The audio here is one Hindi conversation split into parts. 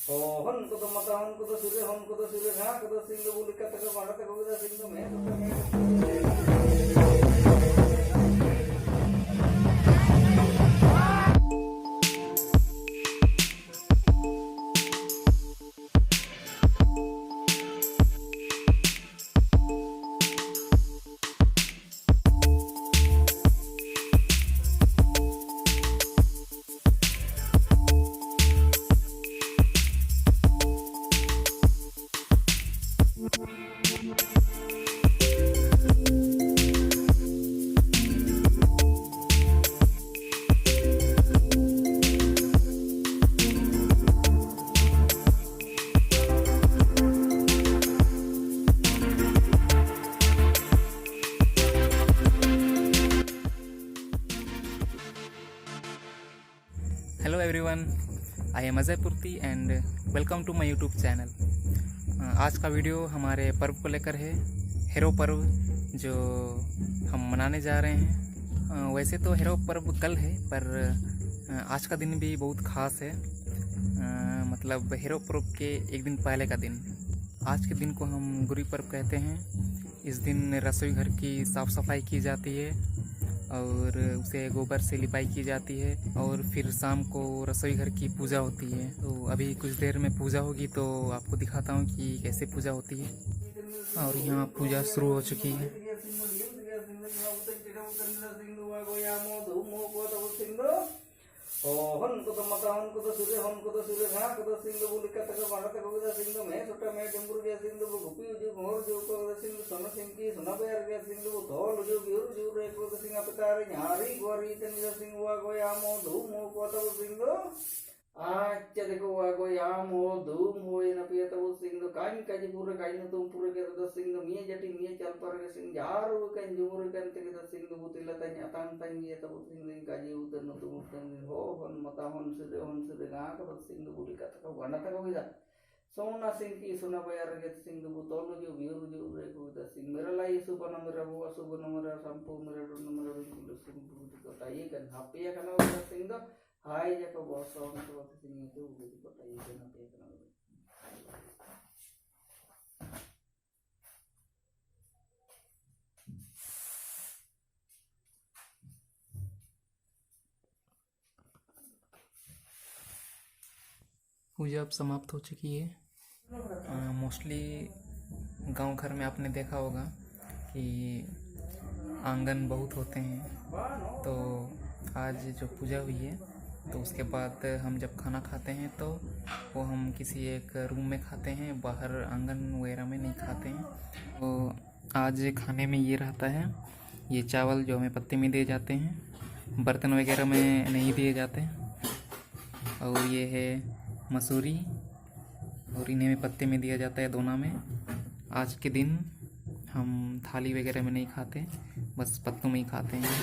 hon ko mata hon ko sure ha ko sing do buli kata ko mara ko da sing do me hello everyone, I am Ajay Purti and welcome to my YouTube channel. आज का वीडियो हमारे पर्व को लेकर है, हेरो पर्व जो हम मनाने जा रहे हैं। वैसे तो हेरो पर्व कल है, पर आज का दिन भी बहुत ख़ास है। मतलब हेरो पर्व के एक दिन पहले का दिन। आज के दिन को हम गुरी पर्व कहते हैं। इस दिन रसोई घर की साफ़ सफाई की जाती है और उसे गोबर से लिपाई की जाती है और फिर शाम को रसोई घर की पूजा होती है। तो अभी कुछ देर में पूजा होगी, तो आपको दिखाता हूँ कि कैसे पूजा होती है। और यहाँ पूजा शुरू हो चुकी है। hon ko mata hon ko sure ha ko sing do buli kata ko mara ko da sing do me sota me dembur ge sing do gupi ju ngor ju ko da sing do sona sing ki sona bayar ge sing do thol ju biur ju re ko da sing aptar nyari gori ten da sing wa go ya mo dhu mo ko da sing do अच्छा देखो वागो याम हो धूम हो न पिया तो सिंग दो काइन काजी पूरे काइन तुम पूरे के तो सिंग दो मिए जटी मिए चल पर के सिंग जार वो काइन जुमुर काइन ते तो सिंग दो बुतिला तन अतान तन ये तो सिंग दिन काजी उतर न तुम तन हो हन मता हन से गा का सिंग दो बुली का तो गना तक हो जा सोना सिंग की सुना बयार के सिंग दो तो जो बियर जो रे को द सिंग मेरा लाई सुबह न मेरा वो सुबह न मेरा संपू मेरा न मेरा सिंग को ताई का हापे का न सिंग दो हाय जको बॉस ऑन तो सिंग तो वो बताइए ना पे करना। पूजा अब समाप्त हो चुकी है। मोस्टली गांव घर में आपने देखा होगा कि आंगन बहुत होते हैं। तो आज जो पूजा हुई है, तो उसके बाद हम जब खाना खाते हैं तो वो हम किसी एक रूम में खाते हैं, बाहर आंगन वगैरह में नहीं खाते हैं। तो आज खाने में ये रहता है, ये चावल जो हमें पत्ते में दिए जाते हैं, बर्तन वगैरह में नहीं दिए जाते। और ये है मसूरी, और इन्हें में पत्ते में दिया जाता है, दोना में। आज के दिन हम थाली वगैरह में नहीं खाते, बस पत्तों में ही खाते हैं।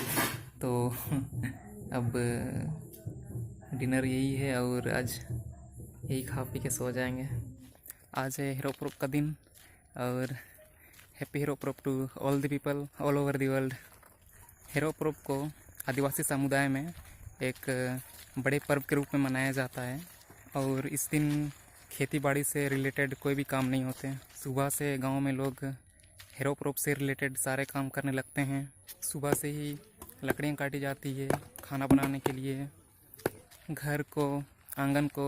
तो अब डिनर यही है और आज यही खा पी के सो जाएंगे। आज है हेरो पर्व का दिन और हैप्पी हेरो पर्व to all the people all over the world. हेरो पर्व को आदिवासी समुदाय में एक बड़े पर्व के रूप में मनाया जाता है और इस दिन खेती बाड़ी से रिलेटेड कोई भी काम नहीं होते। सुबह से गांव में लोग हेरो पर्व से रिलेटेड सारे काम करने लगते हैं। सुबह से ही लकड़ियाँ काटी जाती है खाना बनाने के लिए, घर को आंगन को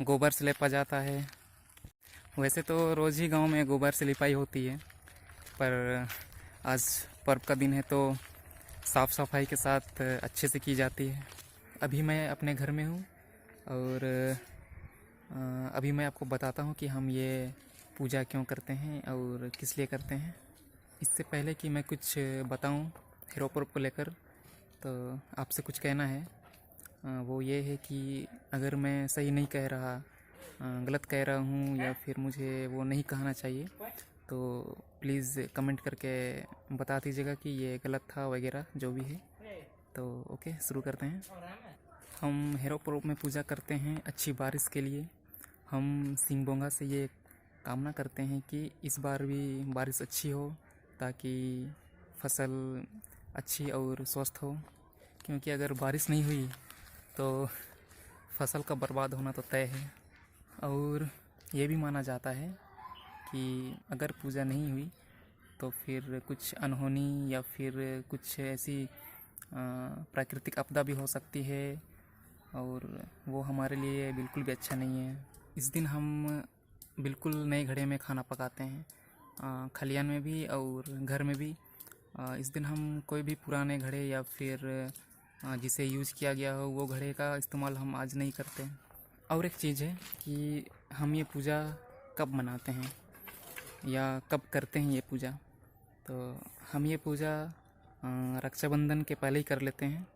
गोबर से लिपा जाता है। वैसे तो रोज़ ही गांव में गोबर से लिपाई होती है, पर आज पर्व का दिन है तो साफ़ सफाई के साथ अच्छे से की जाती है। अभी मैं अपने घर में हूँ और अभी मैं आपको बताता हूँ कि हम ये पूजा क्यों करते हैं और किस लिए करते हैं। इससे पहले कि मैं कुछ बताऊँ हेरो पर्व को लेकर, तो आपसे कुछ कहना है। वो ये है कि अगर मैं सही नहीं कह रहा, गलत कह रहा हूँ या फिर मुझे वो नहीं कहना चाहिए, तो प्लीज़ कमेंट करके बता दीजिएगा कि ये गलत था वगैरह जो भी है। तो ओके, शुरू करते हैं। हम हेरो पर्व में पूजा करते हैं अच्छी बारिश के लिए। हम सिंगबोंगा से ये कामना करते हैं कि इस बार भी बारिश अच्छी हो, ताकि फसल अच्छी और स्वस्थ हो। क्योंकि अगर बारिश नहीं हुई तो फसल का बर्बाद होना तो तय है। और ये भी माना जाता है कि अगर पूजा नहीं हुई तो फिर कुछ अनहोनी या फिर कुछ ऐसी प्राकृतिक आपदा भी हो सकती है, और वो हमारे लिए बिल्कुल भी अच्छा नहीं है। इस दिन हम बिल्कुल नए घड़े में खाना पकाते हैं, खलियान में भी और घर में भी। इस दिन हम कोई भी पुराने घड़े या फिर जिसे यूज़ किया गया हो वो घड़े का इस्तेमाल हम आज नहीं करते। और एक चीज़ है कि हम ये पूजा कब मनाते हैं या कब करते हैं ये पूजा। तो हम ये पूजा रक्षाबंधन के पहले ही कर लेते हैं,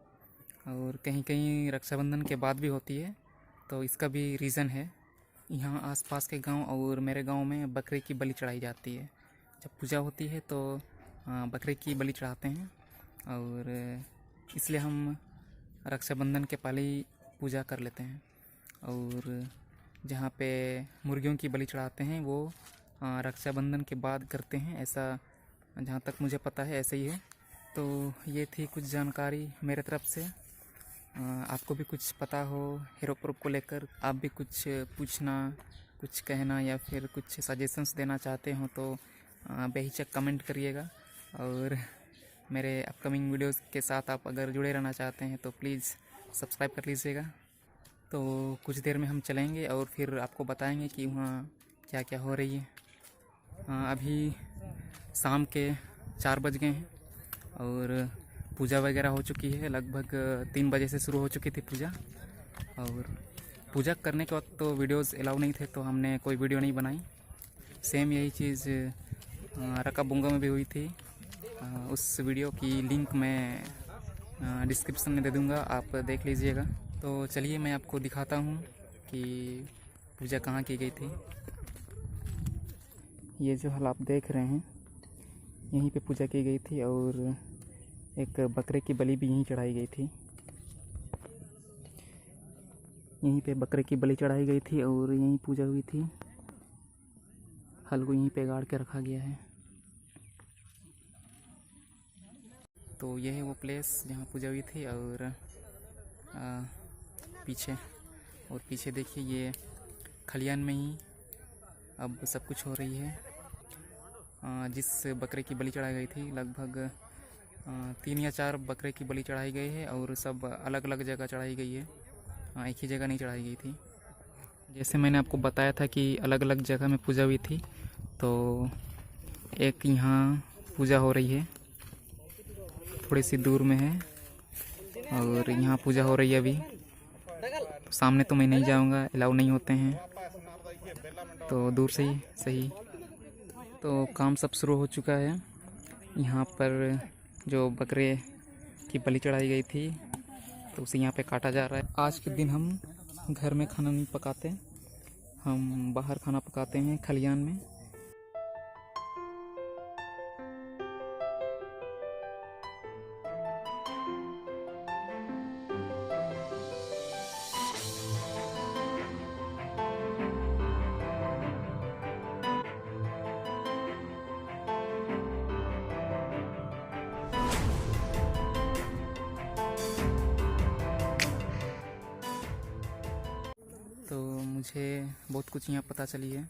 और कहीं कहीं रक्षाबंधन के बाद भी होती है। तो इसका भी रीज़न है। यहाँ आसपास के गांव और मेरे गांव में बकरे की बलि चढ़ाई जाती है। जब पूजा होती है तो बकरे की बलि चढ़ाते हैं, और इसलिए हम रक्षाबंधन के पहले ही पूजा कर लेते हैं। और जहाँ पे मुर्गियों की बलि चढ़ाते हैं वो रक्षाबंधन के बाद करते हैं, ऐसा जहाँ तक मुझे पता है ऐसे ही है। तो ये थी कुछ जानकारी मेरे तरफ से। आपको भी कुछ पता हो हीरो पर्व को लेकर, आप भी कुछ पूछना, कुछ कहना या फिर कुछ सजेशंस देना चाहते हो तो बेहिचक कमेंट करिएगा। और मेरे अपकमिंग वीडियोस के साथ आप अगर जुड़े रहना चाहते हैं तो प्लीज़ सब्सक्राइब कर लीजिएगा। तो कुछ देर में हम चलेंगे और फिर आपको बताएंगे कि वहाँ क्या क्या हो रही है। अभी शाम के 4 बज गए हैं और पूजा वगैरह हो चुकी है। लगभग 3 बजे से शुरू हो चुकी थी पूजा, और पूजा करने के वक्त तो वीडियोस अलाउ नहीं थे तो हमने कोई वीडियो नहीं बनाई। सेम यही चीज़ रकाबुंगा में भी हुई थी। उस वीडियो की लिंक मैं डिस्क्रिप्शन में दे दूँगा, आप देख लीजिएगा। तो चलिए मैं आपको दिखाता हूँ कि पूजा कहाँ की गई थी। ये जो हल आप देख रहे हैं यहीं पे पूजा की गई थी, और एक बकरे की बलि भी यहीं चढ़ाई गई थी। यहीं पे बकरे की बलि चढ़ाई गई थी और यहीं पूजा हुई थी। हल को यहीं पे गाड़ के रखा गया है। तो यह है वो प्लेस जहाँ पूजा हुई थी। और पीछे देखिए ये खलियान में ही अब सब कुछ हो रही है। जिस बकरे की बलि चढ़ाई गई थी लगभग 3 या 4 बकरे की बलि चढ़ाई गई है, और सब अलग अलग जगह चढ़ाई गई है, एक ही जगह नहीं चढ़ाई गई थी। जैसे मैंने आपको बताया था कि अलग अलग जगह में पूजा हुई थी, तो एक यहाँ पूजा हो रही है, थोड़ी सी दूर में है, और यहाँ पूजा हो रही है अभी। तो सामने तो मैं नहीं जाऊँगा, अलाउ नहीं होते हैं, तो दूर से ही सही। तो काम सब शुरू हो चुका है। यहाँ पर जो बकरे की बलि चढ़ाई गई थी तो उसे यहाँ पे काटा जा रहा है। आज के दिन हम घर में खाना नहीं पकाते, हम बाहर खाना पकाते हैं खलियान में। तो मुझे बहुत कुछ यहाँ पता चली है,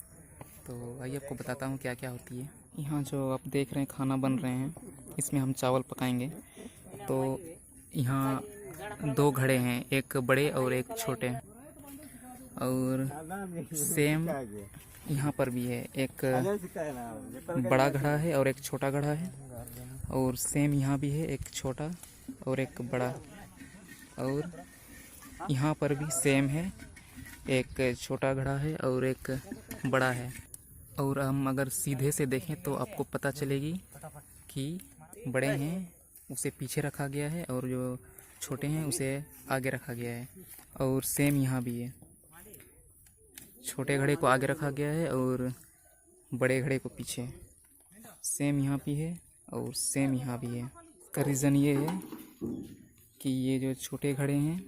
तो आइए आपको बताता हूँ क्या क्या होती है। यहाँ जो आप देख रहे हैं खाना बन रहे हैं, इसमें हम चावल पकाएंगे। तो यहाँ 2 घड़े हैं, एक बड़े और एक छोटे, और सेम यहाँ पर भी है, एक बड़ा घड़ा है और एक छोटा घड़ा है, और सेम यहाँ भी है, एक छोटा और एक बड़ा, और यहाँ पर भी सेम है, एक छोटा घड़ा है और एक बड़ा है। और हम अगर सीधे से देखें तो आपको पता चलेगी कि बड़े हैं उसे पीछे रखा गया है और जो छोटे हैं उसे आगे रखा गया है। और सेम यहाँ भी है, छोटे घड़े को आगे रखा गया है और बड़े घड़े को पीछे। सेम यहाँ भी है और सेम यहाँ भी है। इसका रीज़न ये है कि ये जो छोटे घड़े हैं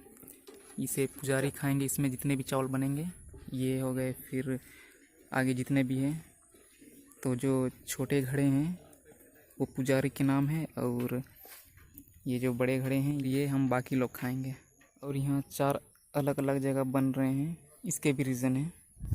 इसे पुजारी खाएंगे, इसमें जितने भी चावल बनेंगे ये हो गए, फिर आगे जितने भी हैं। तो जो छोटे घड़े हैं वो पुजारी के नाम है, और ये जो बड़े घड़े हैं ये हम बाकी लोग खाएंगे। और यहाँ 4 अलग अलग जगह बन रहे हैं, इसके भी रीज़न है।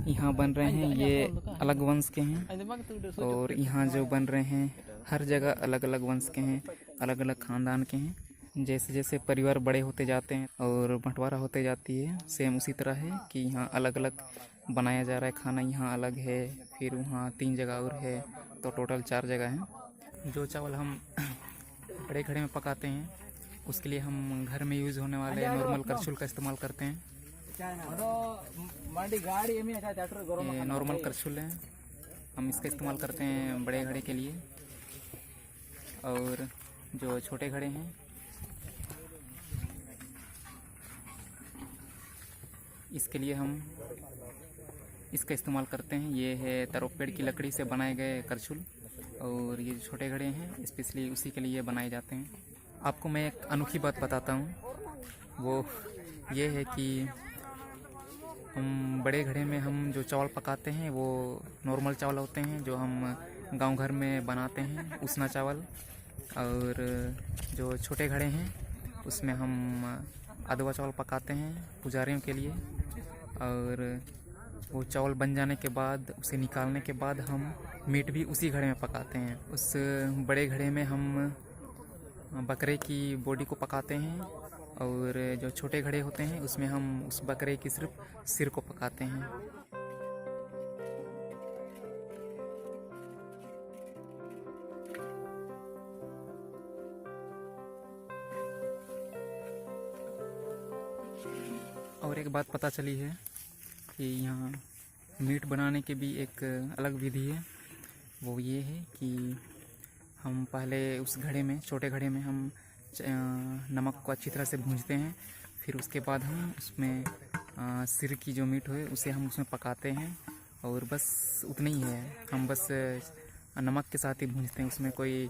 यहाँ बन रहे हैं ये अलग वंश के हैं, और यहाँ जो बन रहे हैं हर जगह अलग अलग वंश के हैं, अलग अलग खानदान के हैं। जैसे जैसे परिवार बड़े होते जाते हैं और बंटवारा होते जाती है, सेम उसी तरह है कि यहाँ अलग अलग बनाया जा रहा है खाना। यहाँ अलग है, फिर वहाँ 3 जगह और है, तो टोटल 4 जगह हैं। जो चावल हम बड़े घड़े में पकाते हैं उसके लिए हम घर में यूज़ होने वाले नॉर्मल करछुल का इस्तेमाल करते हैं। ये नॉर्मल करछुल है, हम इसका इस्तेमाल करते हैं बड़े घड़े के लिए। और जो छोटे घड़े हैं इसके लिए हम इसका इस्तेमाल करते हैं। ये है तरोक पेड़ की लकड़ी से बनाए गए करछुल, और ये छोटे घड़े हैं स्पेशली उसी के लिए बनाए जाते हैं। आपको मैं एक अनोखी बात बताता हूँ, वो ये है कि हम बड़े घड़े में हम जो चावल पकाते हैं वो नॉर्मल चावल होते हैं जो हम गांव घर में बनाते हैं, उसना चावल। और जो छोटे घड़े हैं उसमें हम अदवा चावल पकाते हैं पुजारियों के लिए। और वो चावल बन जाने के बाद उसे निकालने के बाद हम मीट भी उसी घड़े में पकाते हैं। उस बड़े घड़े में हम बकरे की बॉडी को पकाते हैं, और जो छोटे घड़े होते हैं उसमें हम उस बकरे की सिर्फ सिर को पकाते हैं। और एक बात पता चली है कि यहाँ मीट बनाने की भी एक अलग विधि है। वो ये है कि हम पहले उस घड़े में, छोटे घड़े में हम नमक को अच्छी तरह से भूंजते हैं, फिर उसके बाद हम उसमें सिर की जो मीट है उसे हम उसमें पकाते हैं, और बस उतना ही है। हम बस नमक के साथ ही भूंजते हैं, उसमें कोई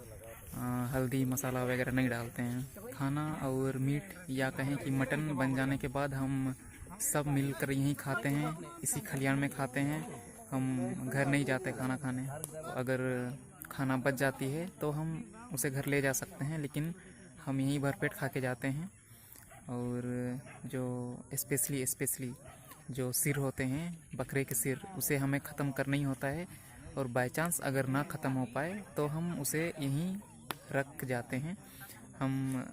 हल्दी मसाला वगैरह नहीं डालते हैं। खाना और मीट या कहें कि मटन बन जाने के बाद हम सब मिलकर यहीं खाते हैं, इसी खलियान में खाते हैं। हम घर नहीं जाते खाना खाने। अगर खाना बच जाती है तो हम उसे घर ले जा सकते हैं, लेकिन हम यहीं भरपेट खा के जाते हैं। और जो स्पेशली जो सिर होते हैं बकरे के सिर, उसे हमें ख़त्म करना ही होता है। और बाय चांस अगर ना ख़त्म हो पाए तो हम उसे यहीं रख जाते हैं, हम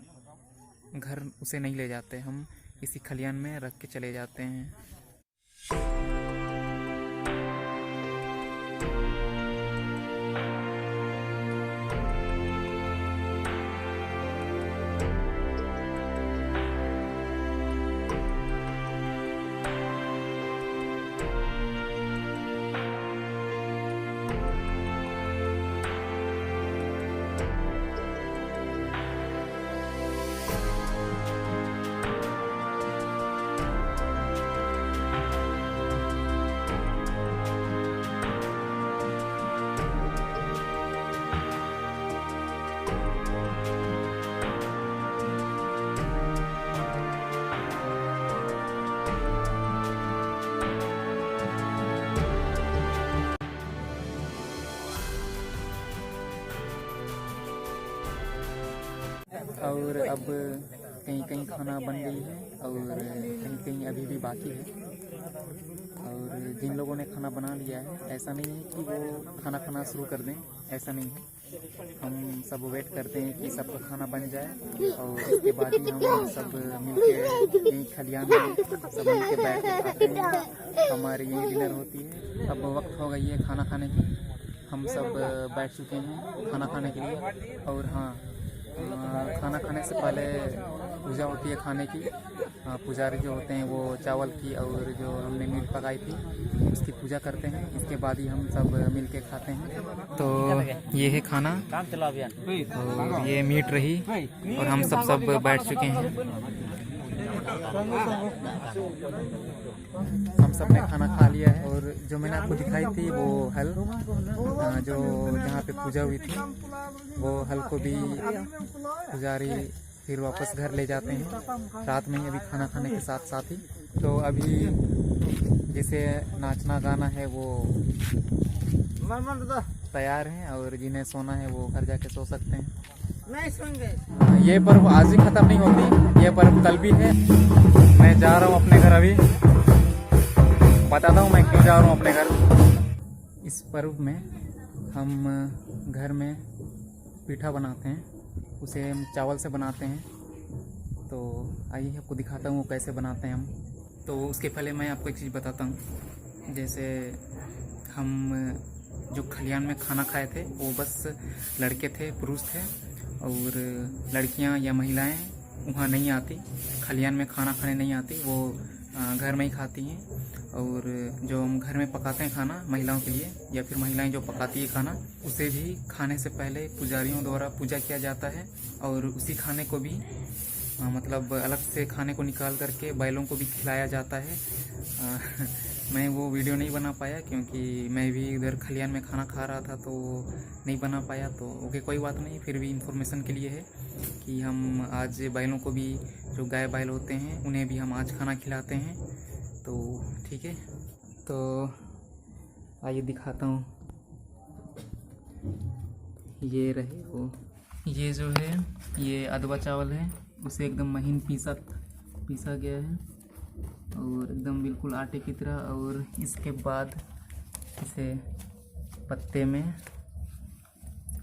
घर उसे नहीं ले जाते, हम इसी खलियान में रख के चले जाते हैं। और अब कहीं कहीं खाना बन गई है और कहीं कहीं अभी भी बाकी है। और जिन लोगों ने खाना बना लिया है, ऐसा नहीं है कि वो खाना खाना शुरू कर दें, ऐसा नहीं है। हम सब वेट करते हैं कि सबका खाना बन जाए, और उसके बाद ही हम सब मिलके यहीं खलियान में सब मिलके बैठ के खाते हैं। हमारी यही डिनर होती है। अब वक्त हो गई है खाना खाने की, हम सब बैठ चुके हैं खाना खाने के लिए। और हाँ, खाना खाने से पहले पूजा होती है खाने की। पुजारी जो होते हैं वो चावल की और जो हमने मीट पकाई थी उसकी पूजा करते हैं, इसके बाद ही हम सब मिल के खाते हैं। तो ये है खाना, और ये मीट रही, और हम सब बैठ चुके हैं। हम सब ने खाना खा लिया है। और जो मैंने आपको दिखाई थी वो हल, जो जहाँ पे पूजा हुई थी, वो हल को भी पुजारी फिर वापस घर ले जाते हैं रात में ही, अभी खाना खाने के साथ साथ ही। तो अभी जैसे नाचना गाना है वो तैयार हैं, और जिन्हें सोना है वो घर जाके सो सकते हैं। ये पर्व आज ही ख़त्म नहीं होती, ये पर्व कल भी है। मैं जा रहा हूँ अपने घर अभी। बताता हूँ मैं क्यों जा रहा हूँ अपने घर। इस पर्व में हम घर में पीठा बनाते हैं, उसे हम चावल से बनाते हैं। तो आइए आपको दिखाता हूँ वो कैसे बनाते हैं हम। तो उसके पहले मैं आपको एक चीज़ बताता हूँ। जैसे हम जो खलियान में खाना खाए थे वो बस लड़के थे, पुरुष थे, और लड़कियाँ या महिलाएं वहाँ नहीं आती, खलियान में खाना खाने नहीं आती, वो घर में ही खाती हैं। और जो हम घर में पकाते हैं खाना महिलाओं के लिए, या फिर महिलाएं जो पकाती है खाना, उसे भी खाने से पहले पुजारियों द्वारा पूजा किया जाता है। और उसी खाने को भी मतलब अलग से खाने को निकाल करके बैलों को भी खिलाया जाता है। मैं वो वीडियो नहीं बना पाया क्योंकि मैं भी उधर खलियान में खाना खा रहा था, तो नहीं बना पाया। तो ओके, कोई बात नहीं, फिर भी इन्फॉर्मेशन के लिए है कि हम आज बैलों को भी, जो गाय बैल होते हैं उन्हें भी हम आज खाना खिलाते हैं। तो ठीक है, तो आइए दिखाता हूँ। ये रहे वो, ये जो है ये अदवा चावल है, उसे एकदम महीन पीसा गया है और एकदम बिल्कुल आटे की तरह। और इसके बाद इसे पत्ते में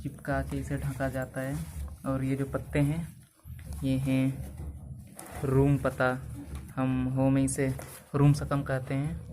चिपका के इसे ढका जाता है। और ये जो पत्ते हैं ये हैं रूम पत्ता, हम हो में इसे रूम सकम कहते हैं।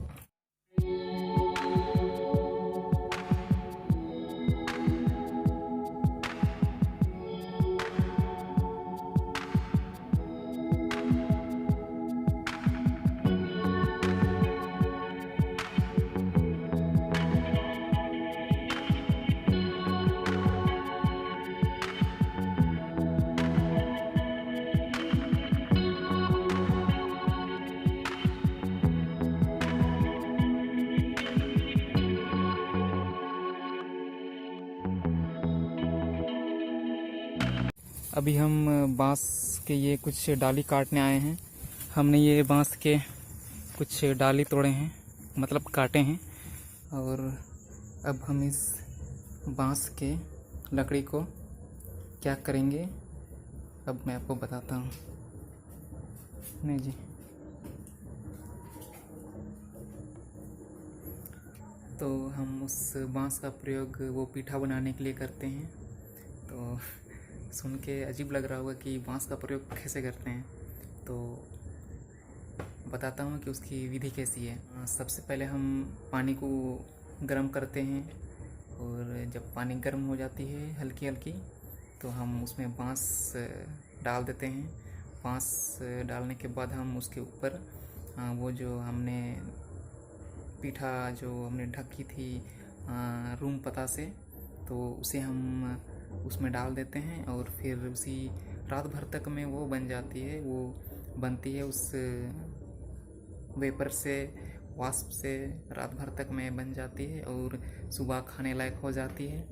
अभी हम बांस के ये कुछ डाली काटने आए हैं। हमने ये बांस के कुछ डाली तोड़े हैं, मतलब काटे हैं। और अब हम इस बांस के लकड़ी को क्या करेंगे अब मैं आपको बताता हूँ। नहीं जी, तो हम उस बांस का प्रयोग वो पीठा बनाने के लिए करते हैं। तो सुन के अजीब लग रहा होगा कि बांस का प्रयोग कैसे करते हैं, तो बताता हूँ कि उसकी विधि कैसी है। सबसे पहले हम पानी को गर्म करते हैं, और जब पानी गर्म हो जाती है हल्की हल्की, तो हम उसमें बांस डाल देते हैं। बांस डालने के बाद हम उसके ऊपर वो जो हमने पीठा जो हमने ढकी थी रूम पत्ता से, तो उसे हम उसमें डाल देते हैं। और फिर उसी रात भर तक में वो बन जाती है, वो बनती है उस वेपर से, वाष्प से रात भर तक में बन जाती है और सुबह खाने लायक हो जाती है।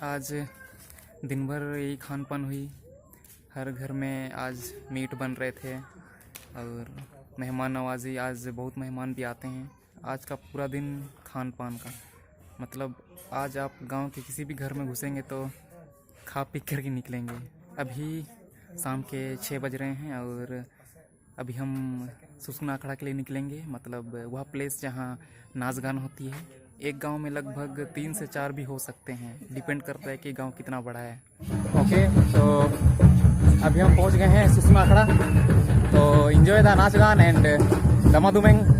आज दिन भर यही खान पान हुई। हर घर में आज मीट बन रहे थे और मेहमान नवाजी, आज बहुत मेहमान भी आते हैं। आज का पूरा दिन खान पान का, मतलब आज आप गांव के किसी भी घर में घुसेंगे तो खा पी कर के निकलेंगे। अभी शाम के 6 बज रहे हैं और अभी हम सुसुना अखाड़ा के लिए निकलेंगे, मतलब वह प्लेस जहाँ नाच गान होती है। एक गांव में लगभग 3 से 4 भी हो सकते हैं, डिपेंड करता है कि गांव कितना बड़ा है। ओके, तो अभी हम पहुंच गए हैं सुसुना अखाड़ा। तो एंजॉय द नाच गान एंड दमादुमेंग।